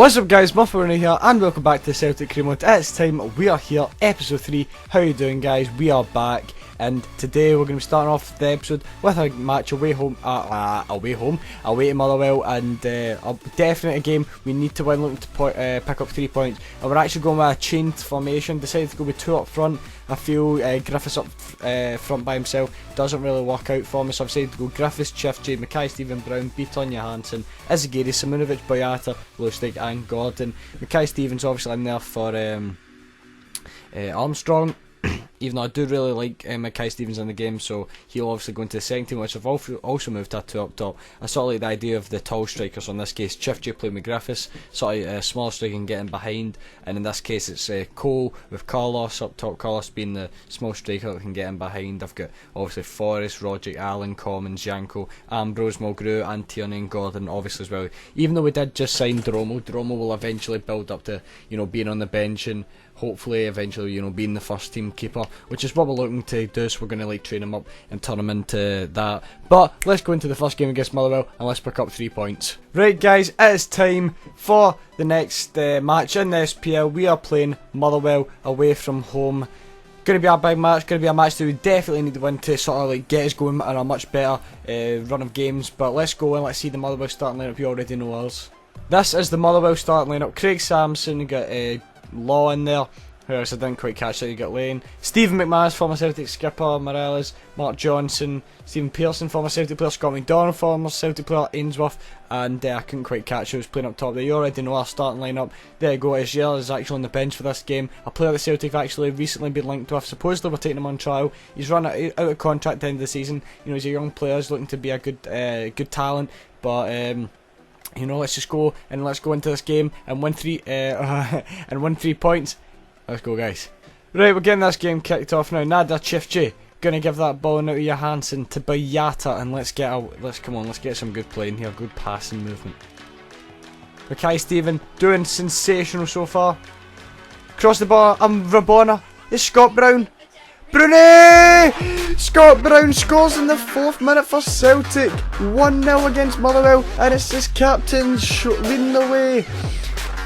What's up guys, Muffler here and welcome back to Celtic Remote. It's time, we are here, episode 3. How you doing guys? We are back and today we're going to be starting off the episode with a match away to Motherwell, and a definite game we need to win, looking to pick up 3 points. And we're actually going with a chained formation, decided to go with 2 up front. I feel Griffiths up front by himself doesn't really work out for me, so I've decided to go Griffiths, Chifchi, Mackay, Stephen Brown, Beaton, Johansson, Izagiri, Simunovic, Boyata, Lustig and Gordon. Mackay Stevens obviously in there for Armstrong, even though I do really like Mackay Stevens in the game, so he'll obviously go into the second team, which I've also moved to 2 up top. I sort of like the idea of the tall strikers, so in this case Chifchi playing with Griffiths, sort of small striker and getting behind, and in this case it's Cole with Carlos up top, Carlos being the small striker that can get in behind. I've got obviously Forrest, Roderick, Allen, Commons, Janko, Ambrose, Mulgrew and Tierney and Gordon obviously as well. Even though we did just sign Dromo will eventually build up to, you know, being on the bench and hopefully eventually, you know, being the first team keeper, which is what we're looking to do, so we're going to like train him up and turn him into that. But let's go into the first game against Motherwell and let's pick up 3 points. Right guys, it is time for the next match in the SPL. We are playing Motherwell away from home. Going to be a big match, going to be a match that we definitely need to win to sort of like get us going in a much better run of games. But let's go and let's see the Motherwell starting lineup. You already know ours. This is the Motherwell starting lineup. Craig Samson, you got Law in there. Who else? I didn't quite catch that. You got Lane, Stephen McManus, former Celtic skipper, Morales, Mark Johnson, Stephen Pearson, former Celtic player, Scott McDonald, former Celtic player, Ainsworth, and I couldn't quite catch who was playing up top there. You already know our starting lineup. There you go. Ishiel is actually on the bench for this game. A player that Celtic have actually recently been linked with. Supposedly we're taking him on trial. He's run out of contract at the end of the season. You know, he's a young player, he's looking to be a good talent, but you know, let's just go and let's go into this game and win 3 points. Let's go guys. Right, we're getting this game kicked off now. Nada Chifchi gonna give that ball now to Johansson to Boyata, and let's get some good play in here, good passing movement. Mackay Stephen doing sensational so far. Cross the ball, Rabona. It's Scott Brown. Bruni! Scott Brown scores in the 4th minute for Celtic. 1-0 against Motherwell, and it's his captain leading the way.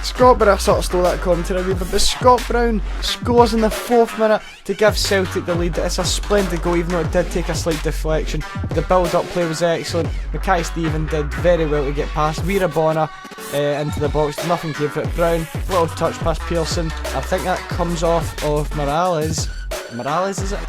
Scott Brown, I sort of stole that commentary, but Scott Brown scores in the 4th minute to give Celtic the lead. It's a splendid goal, even though it did take a slight deflection. The build-up play was excellent. Mackay Stephen did very well to get past Wirabona into the box. Nothing came for it. Brown, little touch past Pearson. I think that comes off of Morales. Morales, is it?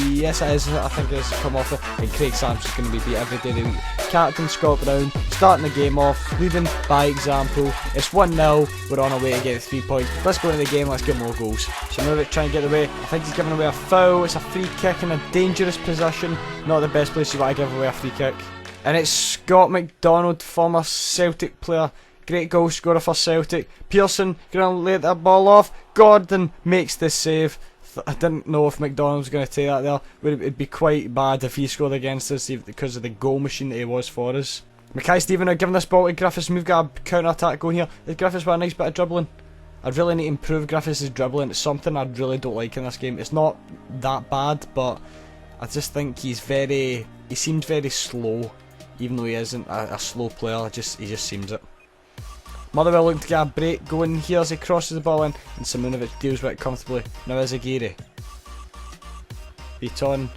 Yes it is, I think it's come off it. And Craig Sampson's going to be beat every day of the week. Captain Scott Brown starting the game off, leading by example. It's 1-0, we're on our way to get 3 points. Let's go into the game, let's get more goals. So now let's try and get away. I think he's giving away a foul. It's a free kick in a dangerous position. Not the best place you want to give away a free kick. And it's Scott McDonald, former Celtic player. Great goal scorer for Celtic. Pearson going to lay that ball off. Gordon makes the save. I didn't know if McDonald was going to take that there. It'd be quite bad if he scored against us because of the goal machine that he was for us. Mackay Stephen now giving this ball to Griffiths. We've got a counter-attack going here. Is Griffiths with a nice bit of dribbling? I really need to improve Griffiths' dribbling. It's something I really don't like in this game. It's not that bad, but I just think he seems very slow. Even though he isn't a slow player, he just seems it. Motherwell looking to get a break going here as he crosses the ball in, and Simunovic deals with it comfortably. Now Izagiri. Beaton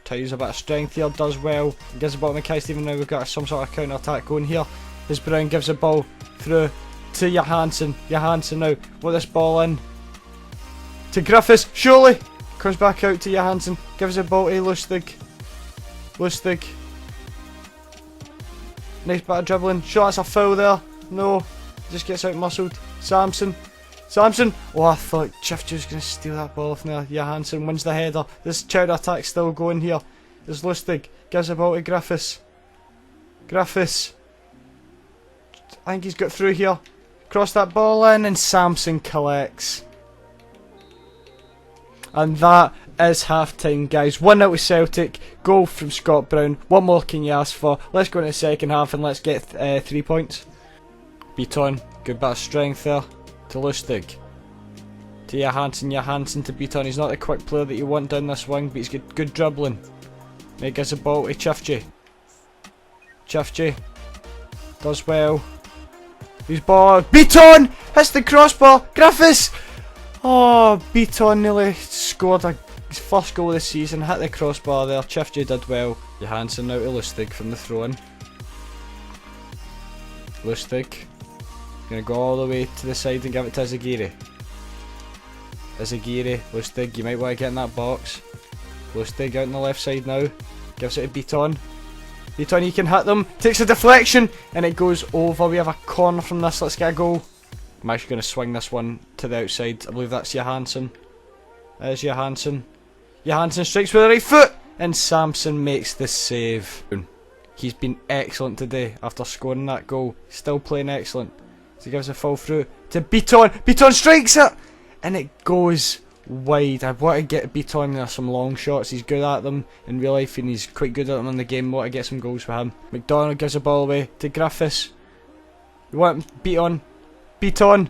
tries to use a bit of strength here, does well. Gives the ball to Mackay Stephen now. We've got some sort of counter attack going here. As Brown gives the ball through to Johansson. Johansson now with this ball in to Griffiths. Surely comes back out to Johansson. Gives the ball to Lustig. Lustig. Nice bit of dribbling. Sure, that's a foul there. No. Just gets out muscled. Samson. Oh, I thought Chifchi was going to steal that ball from there. Johansson wins the header. This counter attack still going here. There's Lustig. Gives the ball to Griffiths. I think he's got through here. Cross that ball in and Samson collects. And that is half time guys. 1-0 to Celtic. Goal from Scott Brown. What more can you ask for? Let's go into the second half and let's get 3 points. Beaton, good bit of strength there to Lustig. To Johansson to Beaton. He's not the quick player that you want down this wing, but he's got good dribbling. Now he gives the ball to Chifchi. Chifchi does well. He's ball. Beaton hits the crossbar. Griffiths. Oh, Beaton nearly scored his first goal of the season. Hit the crossbar there. Chifty did well. Johansson now to Lustig from the throw-in. Lustig. Gonna go all the way to the side and give it to Azagiri. Azagiri, Lustig, you might want to get in that box. Lustig out on the left side now. Gives it to Beaton. Beaton, you can hit them. Takes a deflection and it goes over. We have a corner from this. Let's get a goal. I'm actually going to swing this one to the outside. I believe that's Johansson. There's Johansson. Johansson strikes with the right foot and Samson makes the save. He's been excellent today after scoring that goal. He's still playing excellent. So he gives a fall through to Beaton. Beaton strikes it and it goes wide. I want to get Beaton there some long shots. He's good at them in real life and he's quite good at them in the game. I want to get some goals for him. McDonald gives the ball away to Griffiths. You want Beaton. Beaton!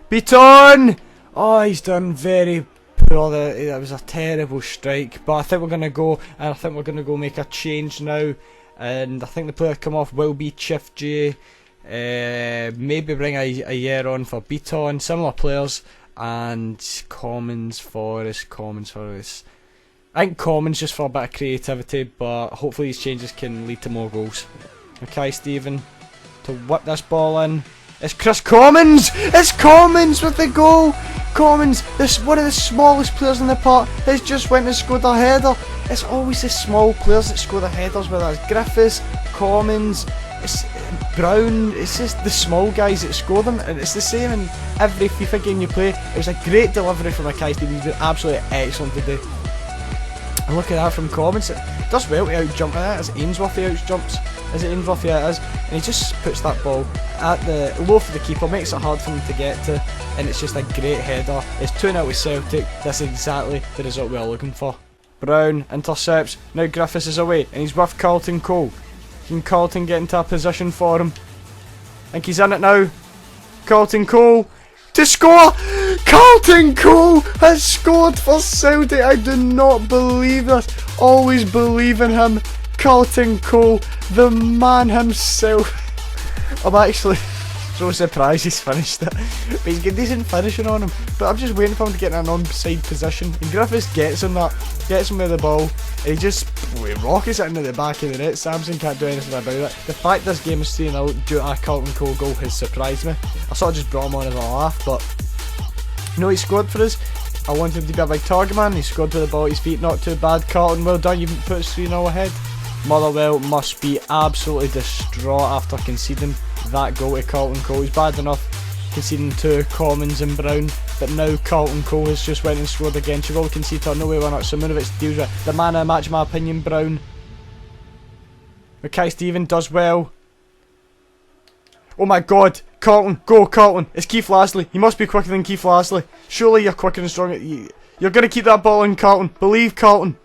Beaton! Oh, he's done very poor. That was a terrible strike. But I think we're going to go, and I think we're going to go make a change now. And I think the player to come off will be Chief J. Maybe bring a year on for Beaton. Similar players. And Commons Forest. I think Commons just for a bit of creativity. But hopefully these changes can lead to more goals. Okay, Stephen. To whip this ball in. It's Chris Commons! It's Commons with the goal! Commons, one of the smallest players in the park, has just went and scored a header. It's always the small players that score the headers, whether it's Griffiths, Commons, it's Brown, it's just the small guys that score them, and it's the same in every FIFA game you play. It was a great delivery from Mackay Stevens. He's been absolutely excellent today. And look at that from Commons. It does well to out-jump that. It's Ainsworth he out-jumps. Is it Ainsworth? Yeah, it is. And he just puts that ball at the low for the keeper, makes it hard for him to get to, and it's just a great header. It's 2-0 with Celtic. That's exactly the result we are looking for. Brown intercepts. Now Griffiths is away, and he's with Carlton Cole. Can Carlton get into a position for him? I think he's in it now. Carlton Cole to score! Carlton Cole has scored for Celtic. I do not believe this. Always believe in him. Carlton Cole, the man himself. I'm actually so surprised he's finished it. But he's got a decent finishing on him. But I'm just waiting for him to get in an onside position. And Griffiths gets him with the ball. And he just rockets it into the back of the net. Samson can't do anything about it. The fact this game is 3-0 due to a Carlton Cole goal has surprised me. I sort of just brought him on as a laugh, but no, he scored for us. I wanted him to be a big target man. He scored with the ball at his feet, not too bad. Carlton, well done, you've put us 3-0 ahead. Motherwell must be absolutely distraught after conceding that goal to Carlton Cole. He's bad enough conceding to Commons and Brown, but now Carlton Cole has just went and scored again. She will concede her. No way, we're not. Simunovic deals with the man of the match, in my opinion, Brown. Mackay Stephen does well. Oh my god, Carlton, go Carlton. It's Keith Lasley. You must be quicker than Keith Lasley. Surely you're quicker and stronger. You're going to keep that ball in, Carlton. Believe, Carlton.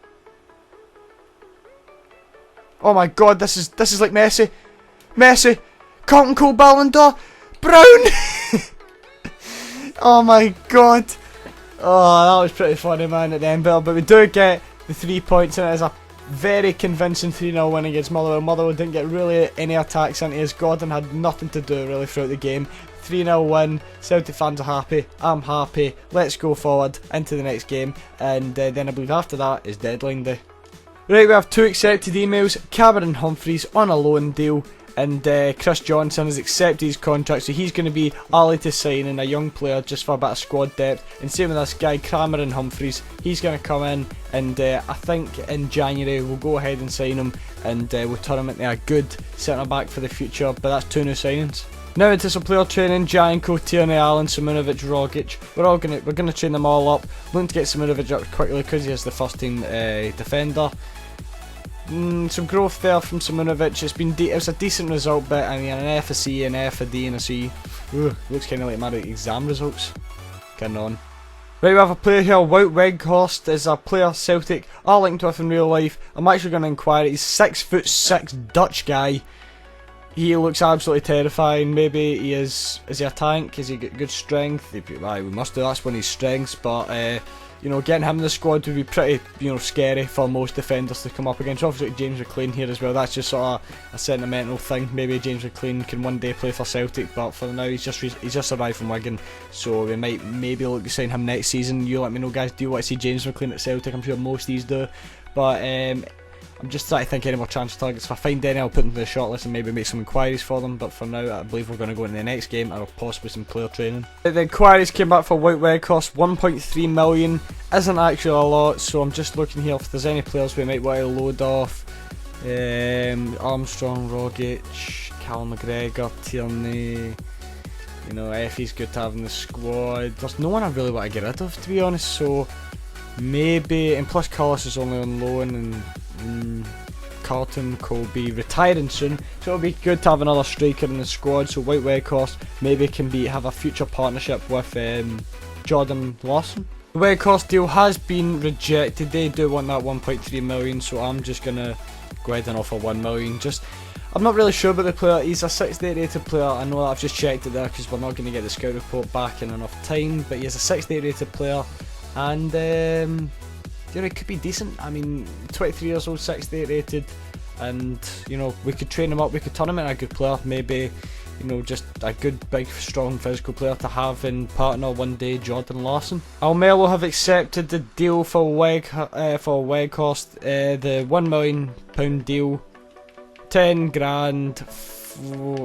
Oh my god, this is like Messi. Messi. Carlton Cole Ballon d'Or. Brown. Oh my god. Oh, that was pretty funny, man, at the end. But we do get the 3 points, and it is a very convincing 3-0 win against Motherwell. Motherwell didn't get really any attacks into us. Gordon had nothing to do really throughout the game. 3-0 win. Celtic fans are happy. I'm happy. Let's go forward into the next game. And then I believe after that is deadline day. Right, we have 2 accepted emails. Cameron Humphreys on a loan deal, and Chris Johnson has accepted his contract, so he's going to be early to sign in a young player just for a bit of squad depth. And same with this guy, Cameron Humphreys, he's going to come in, and I think in January we'll go ahead and sign him, and we'll turn him into a good centre back for the future. But that's 2 new signings. Now into some player training. Janko, Tierney, Allen, Simunovic, Rogic. We're going to train them all up. Looking to get Simunovic up quickly because he is the first team defender. Some growth there from Simunovic. It was a decent result, but I mean an F, a C, an F, a D, and a C. Looks kind of like my exam results. Getting on. Right, we have a player here. Wout Weghorst is a player Celtic are linked with in real life. I'm actually going to inquire. He's 6'6" Dutch guy. He looks absolutely terrifying. Maybe is he a tank? Has he got good strength? We must do, that's one of his strengths, but you know, getting him in the squad would be pretty, you know, scary for most defenders to come up against. Obviously James McLean here as well, that's just sort of a sentimental thing. Maybe James McLean can one day play for Celtic, but for now he's just arrived from Wigan, so we might maybe look to sign him next season. You let me know, guys, do you want to see James McLean at Celtic? I'm sure most of these do, but I'm just trying to think any more transfer targets. If I find any, I'll put them to the shortlist and maybe make some inquiries for them. But for now, I believe we're going to go into the next game and possibly some player training. The inquiries came back for Wout Weghorst, 1.3 million. Isn't actually a lot, so I'm just looking here if there's any players we might want to load off. Armstrong, Rogic, Callum McGregor, Tierney. You know, Effie's good to have in the squad. There's no one I really want to get rid of, to be honest. So maybe, and plus Carlos is only on loan, and Carlton will be retiring soon, so it'll be good to have another striker in the squad. So Wout Weghorst maybe can have a future partnership with Jordan Lawson. The Weghorst deal has been rejected. They do want that 1.3 million, so I'm just gonna go ahead and offer 1 million. I'm not really sure about the player. He's a 68 rated player. I know that I've just checked it there because we're not going to get the scout report back in enough time, but he is a 68 rated player, and you know, it could be decent. I mean, 23 years old, 68 rated, and you know, we could train him up, we could turn him into a good player. Maybe, you know, just a good, big, strong, physical player to have in partner one day, Jordan Lawson. Almelo have accepted the deal for Weghorst, the £1 million deal, 10 grand.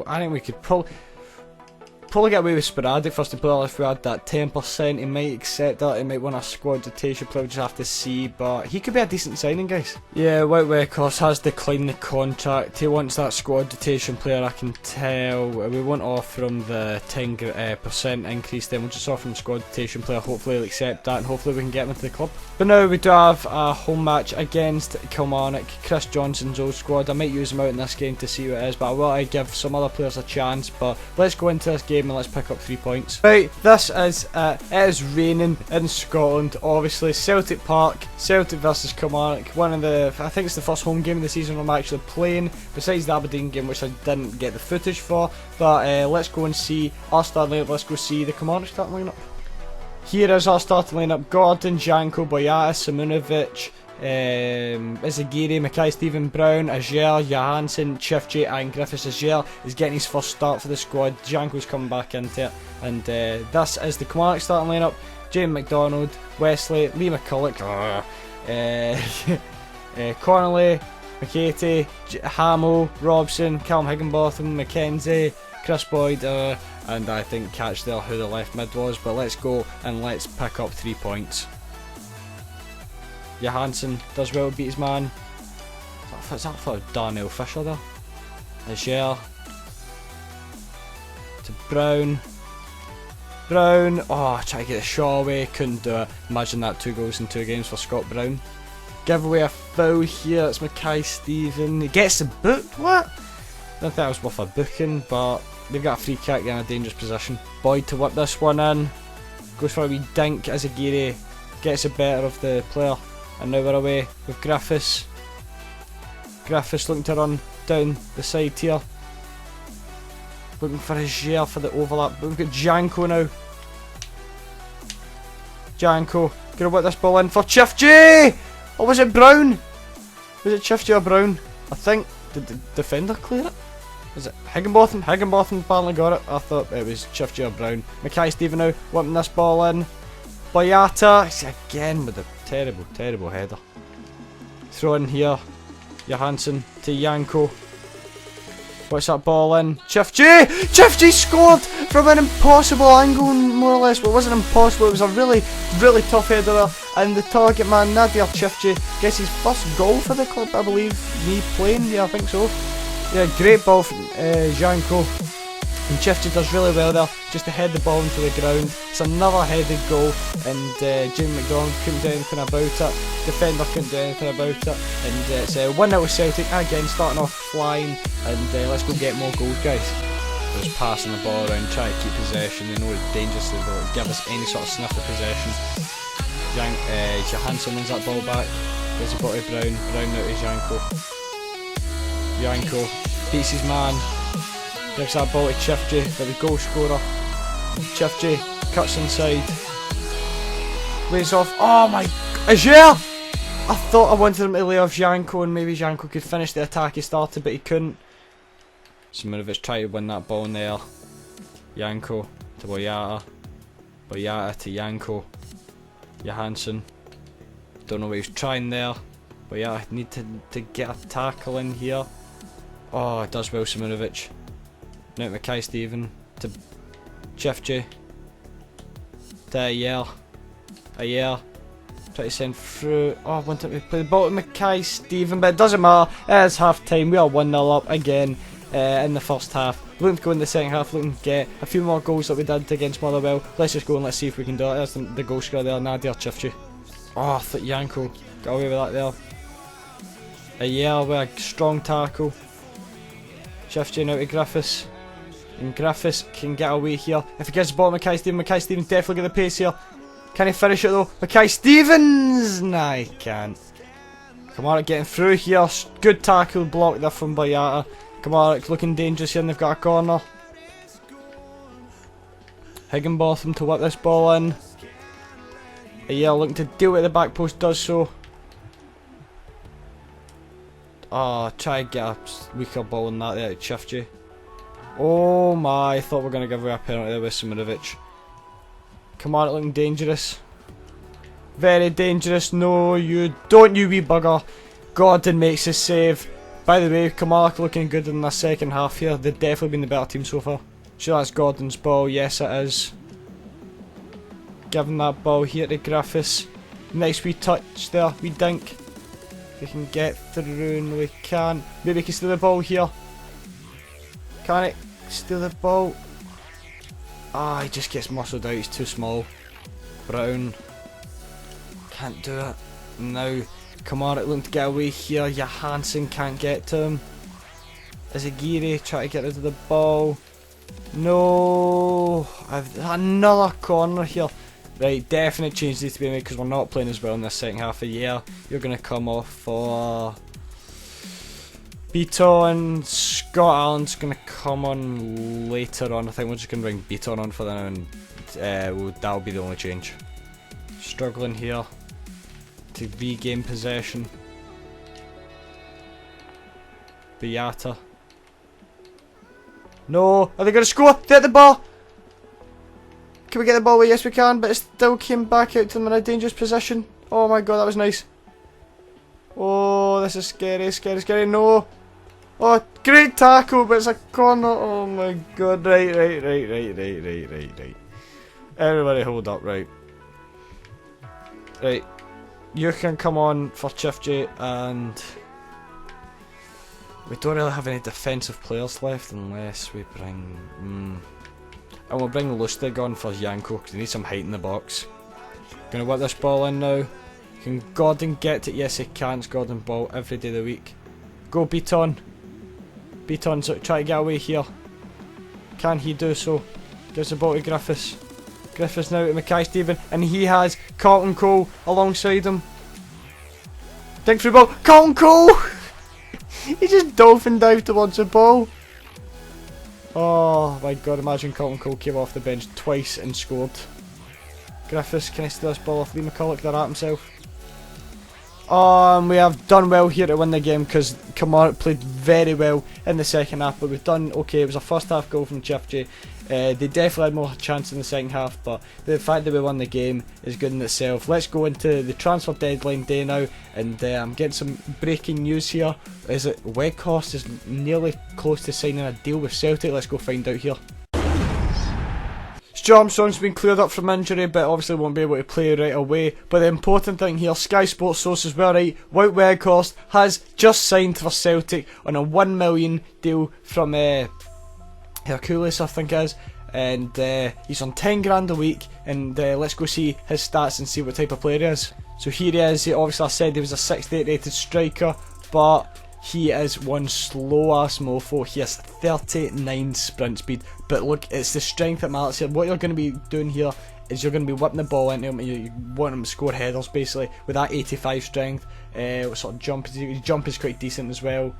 I think we could probably get away with sporadic first player if we had that 10%. He might accept that, he might want a squad rotation player, we just have to see, but he could be a decent signing, guys. Yeah, Wout Weghorst has declined the contract. He wants that squad rotation player, I can tell. We won't offer him the 10% increase, then we'll just offer him squad rotation player. Hopefully he'll accept that and hopefully we can get him into the club. But now we do have a home match against Kilmarnock, Chris Johnson's old squad. I might use him out in this game to see what it is, but I want to give some other players a chance. But let's go into this game and let's pick up 3 points. Right, this is it is raining in Scotland, obviously. Celtic Park, Celtic versus Kilmarnock. One of the, I think it's the first home game of the season I'm actually playing, besides the Aberdeen game, which I didn't get the footage for. But let's go and see our starting lineup. Let's go see the Kilmarnock starting lineup. Here is our starting lineup: Gordon, Janko, Boyata, Simunovic, Izagiri, Mackay, Stephen Brown, Ajer, Johansson, Chifchi, and Griffiths. Ajer is getting his first start for the squad. Janko's coming back into it, and this is the Kilmarnock starting lineup: James McDonald, Wesley, Lee McCulloch, Connolly, McKenty, Hamill, Robson, Callum Higginbotham, McKenzie, Chris Boyd, and I think catch there who the left mid was. But let's go and let's pick up 3 points. Johansson does well to beat his man. Is that for Darnell Fisher there? Ajer to Brown. Oh, try to get the shot away, couldn't do it. Imagine that, 2 goals in 2 games for Scott Brown. Give away a foul here, it's Mackay Stephen. He gets the book, what? I don't think that was worth a booking, but they've got a free kick in a dangerous position. Boyd to whip this one in. Goes for a wee dink as Agiri gets the better of the player. And now we're away with Griffiths. Griffiths looking to run down the side here. Looking for his share for the overlap. But we've got Janko now. Janko gonna whip this ball in for Chifchi! Or was it Brown? Was it Chifchi or Brown? I think. Did the defender clear it? Is it Higginbotham? Higginbotham apparently got it. I thought it was Chifchi or Brown. Mackay Stephen now whipping this ball in. Boyata again with the terrible header. Throw in here. Johansson to Janko. What's that ball in? Chifchi! Chifchi scored from an impossible angle, more or less. Well, it wasn't impossible, it was a really tough header there. And the target man, Nadir Chifchi, gets his first goal for the club, I believe. Me playing, yeah, I think so. Yeah, great ball from Janko. And Chifchi does really well there, just to head the ball into the ground. It's another headed goal, and Jim McDonald couldn't do anything about it. Defender couldn't do anything about it. And it's 1-0 Celtic, again starting off flying. And let's go get more goals, guys. Just passing the ball around, try to keep possession. They know it's dangerous, they don't give us any sort of sniff of possession. Johansson wins that ball back. There's a ball to Brown, Brown out to Janko. Janko beats his man. Gives that ball to Chifchi, the goal scorer. Chifchi cuts inside. Lays off. Oh my... Ajer! I thought I wanted him to lay off Janko and maybe Janko could finish the attack he started, but he couldn't. Simonovic tried to win that ball in there. Janko to Boyata. Boyata to Janko. Johansson. Don't know what he was trying there. Boyata need to get a tackle in here. Oh, it does well, Simonovic. Now to Mackay Steven. To Chifchi. To Ayer. Ayer. Try to send through. Oh, I wanted to play the ball to Mackay Steven, but it doesn't matter. It's half time. We are 1-0 up again in the first half. Looking to go in the second half, looking to get a few more goals that we did against Motherwell. Let's just go and let's see if we can do it. There's the goal scorer there, Nadir Chifchi. Oh, I thought Janko got away with that there. Ayer with a strong tackle. Chifchi now to Griffiths. And Griffiths can get away here. If he gets the ball to Mackay Stevens definitely get the pace here. Can he finish it though? Mackay Stevens! Nah, he can't. Kamara getting through here. Good tackle block there from Boyata. Kamara looking dangerous here and they've got a corner. Higginbotham to whip this ball in. Yeah, looking to deal with the back post, does so. Oh, try to get a weaker ball than that there to Chifchi. Oh my, I thought we were going to give away a penalty there with Simonovic. Kamara looking dangerous. Very dangerous. No, you don't, you wee bugger. Gordon makes his save. By the way, Kamara looking good in the second half here. They've definitely been the better team so far. Sure, that's Gordon's ball. Yes, it is. Giving that ball here to Griffiths. Nice wee touch there. Wee dink. We can get through. No, we can't. Maybe we can steal the ball here. Can it steal the ball? Ah, he just gets muscled out. He's too small. Brown. Can't do it. Now, Kamara looking to get away here. Johansson can't get to him. Azagiri trying to get rid of the ball. No. Another corner here. Right, definite change needs to be made because we're not playing as well in this second half of the year. You're going to come off for Beaton. Scott Allen's going to come on later on. I think we're just going to bring Beaton on for now and that'll be the only change. Struggling here to regain possession. Beata. No, are they going to score? They hit the ball. Can we get the ball away? Yes we can, but it still came back out to them in a dangerous position. Oh my god, that was nice. Oh, this is scary, scary, scary. No. Oh, great tackle, but it's a corner. Oh my god, right. Everybody hold up, right. Right. You can come on for Chifchi, and we don't really have any defensive players left unless we bring... And we'll bring Lustig on for Janko because he needs some height in the box. Gonna whip this ball in now. Can Gordon get it? Yes he can. It's Gordon ball every day of the week. Go Beaton. Beaton so try to get away here. Can he do so? Gives the ball to Griffiths. Griffiths now to Mackay Steven, and he has Carlton Cole alongside him. Dink through ball. Carlton Cole! He just dolphin dived towards the ball. Oh my god, imagine Carlton Cole came off the bench twice and scored. Griffiths, can he steal this ball off Lee McCulloch there at himself? We have done well here to win the game because Kamara played very well in the second half, but we've done okay. It was a first half goal from Chifchi. They definitely had more chance in the second half, but the fact that we won the game is good in itself. Let's go into the transfer deadline day now, and I'm getting some breaking news here. Is it Weghorst is nearly close to signing a deal with Celtic? Let's go find out here. Stuart Armstrong's been cleared up from injury, but obviously won't be able to play right away. But the important thing here, Sky Sports sources were right. Wout Weghorst has just signed for Celtic on a $1 million deal from Hercules, I think it is, and he's on 10 grand a week, and let's go see his stats and see what type of player he is. So here he is. Obviously I said he was a 68 rated striker, but he is one slow ass mofo. He has 39 sprint speed, but look, it's the strength that matters here. What you're going to be doing here is you're going to be whipping the ball into him, and you want him to score headers basically with that 85 strength. Sort of jump is quite decent as well.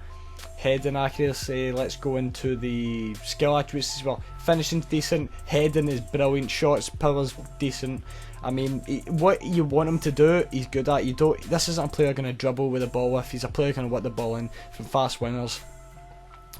Heading accuracy, let's go into the skill attributes as well. Finishing's decent, heading is brilliant, shots, power's decent. I mean, what you want him to do, he's good at. This isn't a player going to dribble with the ball with, he's a player going to whip the ball in from fast winners.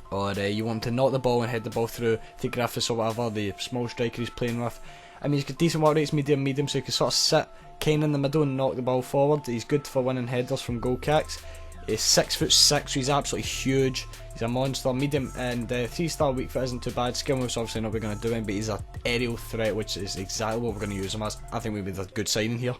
Or you want him to knock the ball and head the ball through to Griffiths or whatever, the small striker he's playing with. I mean, he's got decent work rates, medium, so he can sort of sit kind of in the middle and knock the ball forward. He's good for winning headers from goal kicks. He's 6'6", so he's absolutely huge. He's a monster. Medium and 3-star weak foot isn't too bad. Skill move's obviously not what we're going to do him, but he's an aerial threat, which is exactly what we're going to use him as. I think we'd be a good signing here.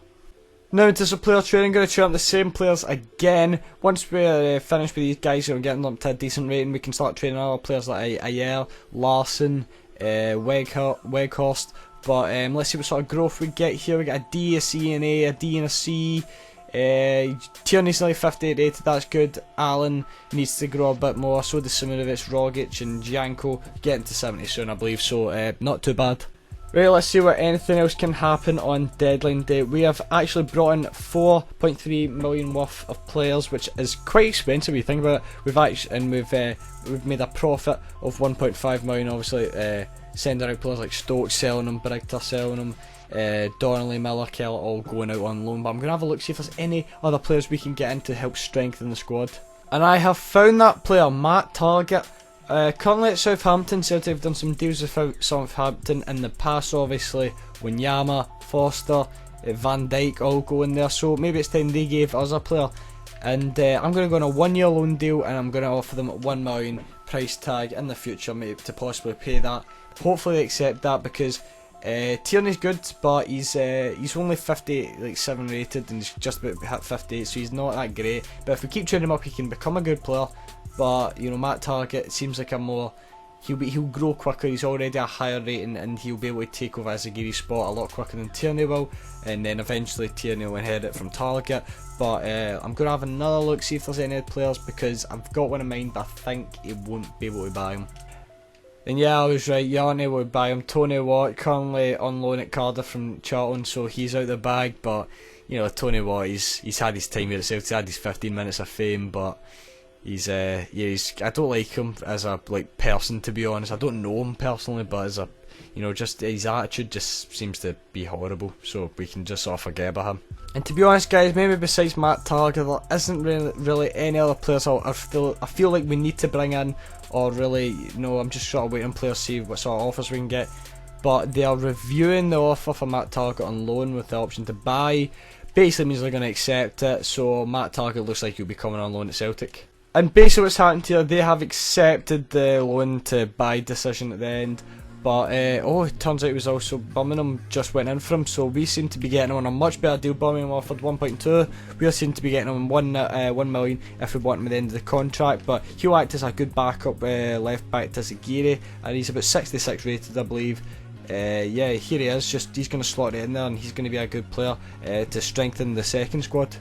Now into some player training, going to train up the same players again. Once we're finished with these guys and we're getting them to a decent rating, we can start training other players like Ayer, Larson, Weghorst. But let's see what sort of growth we get here. We got a D, a C, and A D, and a C. Tierney's nearly 58 rated, that's good. Allen needs to grow a bit more, so does Simunovic, Rogic, and Janko. Getting to 70 soon, I believe, so not too bad. Right, let's see what anything else can happen on deadline day. We have actually brought in 4.3 million worth of players, which is quite expensive when you think about it. We've made a profit of 1.5 million, obviously sending out players like Stokes, selling them, Brigter selling them, Donnelly, Miller, Keller all going out on loan. But I'm going to have a look, see if there's any other players we can get in to help strengthen the squad. And I have found that player, Matt Targett. Currently at Southampton. Celtic have done some deals with Southampton in the past, obviously. Wanyama, Foster, Van Dijk all go in there, so maybe it's time they gave us a player. And I'm going to go on a 1-year loan deal, and I'm going to offer them 1 million price tag in the future, maybe to possibly pay that. Hopefully they accept that, because Tierney's good, but he's only 57 rated and he's just about to hit 58, so he's not that great. But if we keep training him up, he can become a good player. But you know, Matt Targett seems like he'll grow quicker. He's already a higher rating, and he'll be able to take over Azagiri's spot a lot quicker than Tierney will, and then eventually Tierney will inherit it from Targett. But I'm going to have another look, see if there's any other players, because I've got one in mind, but I think he won't be able to buy him. And yeah, I was right, you aren't able to buy him. Tony Watt, currently on loan at Cardiff from Charlton, so he's out the bag. But you know, Tony Watt, he's had his time here at Celtic, he's had his 15 minutes of fame, but he's I don't like him as a person, to be honest. I don't know him personally, but as a, you know, just his attitude just seems to be horrible, so we can just sort of forget about him. And to be honest, guys, maybe besides Matt Targett, there isn't really any other players I feel like we need to bring in, or really, you know, I'm just sort of waiting on players to see what sort of offers we can get. But they are reviewing the offer for Matt Targett on loan with the option to buy. Basically means they're going to accept it, so Matt Targett looks like he'll be coming on loan at Celtic. And basically what's happened here, they have accepted the loan to buy decision at the end. But, it turns out it was also Birmingham just went in for him, so we seem to be getting him on a much better deal. Birmingham offered 1.2, we seem to be getting him 1 million if we want him at the end of the contract. But he'll act as a good backup left back to Zagiri, and he's about 66 rated, I believe. Yeah, here he is, he's going to slot it in there, and he's going to be a good player to strengthen the second squad.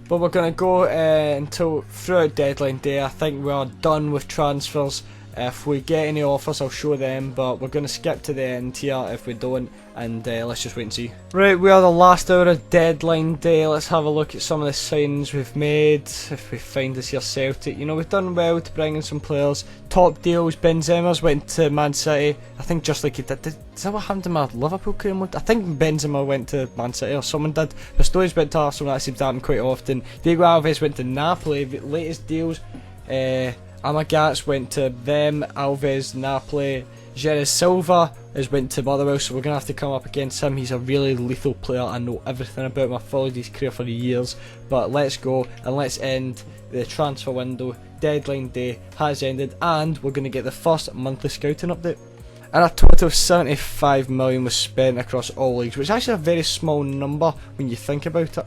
But we're going to go until throughout deadline day. I think we are done with transfers. If we get any offers, I'll show them, but we're going to skip to the end here if we don't, and let's just wait and see. Right, we are the last hour of deadline day. Let's have a look at some of the signings we've made. If we find this here Celtic, you know, we've done well to bring in some players. Top deals, Benzema's went to Man City. I think just like he did. Is that what happened to my Liverpool career? I think Benzema went to Man City, or someone did. Pistorius went to Arsenal, that seems to happen quite often. Diego Alves went to Napoli. Latest deals, Amagats went to them, Alves, Napoli. Jerez Silva has went to Motherwell, so we're going to have to come up against him. He's a really lethal player. I know everything about him. I've followed his career for years. But let's go and let's end the transfer window. Deadline day has ended, and we're going to get the first monthly scouting update. And a total of 75 million was spent across all leagues, which is actually a very small number when you think about it.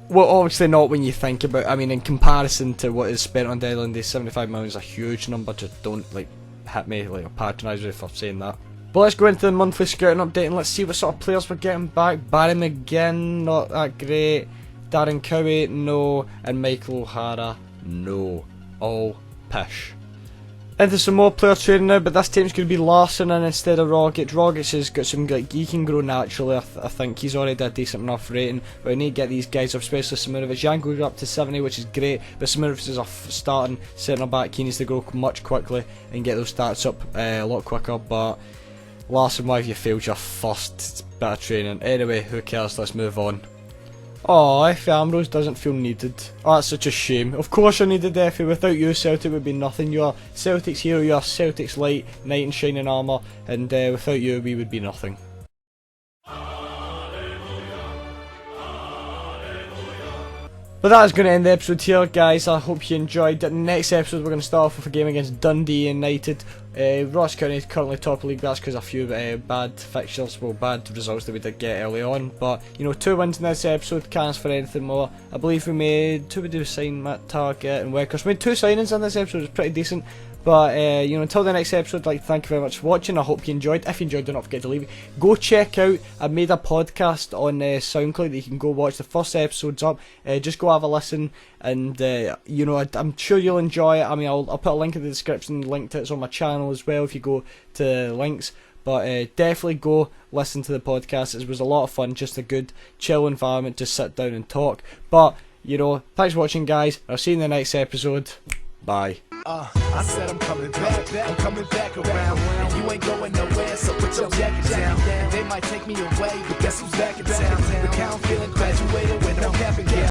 Well, obviously not when you think about it. I mean, in comparison to what is spent on deadline day, 75 million is a huge number. Just don't hit me or patronise me for saying that. But let's go into the monthly scouting update and let's see what sort of players we're getting back. Barry McGinn, not that great. Darren Cowie, no. And Michael O'Hara, no. All pish. Into some more player training now, but this team's going to be Larson in instead of Rogic. Rogic has got some, like, he can grow naturally. I think he's already a decent enough rating, but we need to get these guys up, especially Simirovic. Janko's up to 70, which is great, but Simirovic is a starting centre back. He needs to grow much quickly and get those stats up a lot quicker. But Larson, why have you failed your first bit of training? Anyway, who cares? Let's move on. Oh, Effie Ambrose doesn't feel needed. Oh, that's such a shame. Of course I needed Effie. Without you, Celtic would be nothing. You're Celtic's hero, you're Celtic's light, knight in shining armour, and without you, we would be nothing. But that is going to end the episode here, guys. I hope you enjoyed. The next episode, we're going to start off with a game against Dundee United. Ross County is currently top of the league. That's because a few bad fixtures, well, bad results that we did get early on. But, you know, 2 wins in this episode, can't ask for anything more. I believe we made, who did we sign? Matt Target and Weckers. We made 2 signings in this episode, it's pretty decent. But, you know, until the next episode, like, thank you very much for watching. I hope you enjoyed. If you enjoyed, do not forget to leave it. Go check out, I made a podcast on SoundCloud that you can go watch. The first episode's up. Just go have a listen, and, you know, I'm sure you'll enjoy it. I mean, I'll put a link in the description, link to it's on my channel as well if you go to links. But definitely go listen to the podcast. It was a lot of fun, just a good, chill environment to sit down and talk. But, you know, thanks for watching, guys. I'll see you in the next episode. Bye. I said I'm coming back around, and you ain't going nowhere, so put your jacket down. They might take me away, but guess who's back in town? The count feeling graduated with no cap and gown.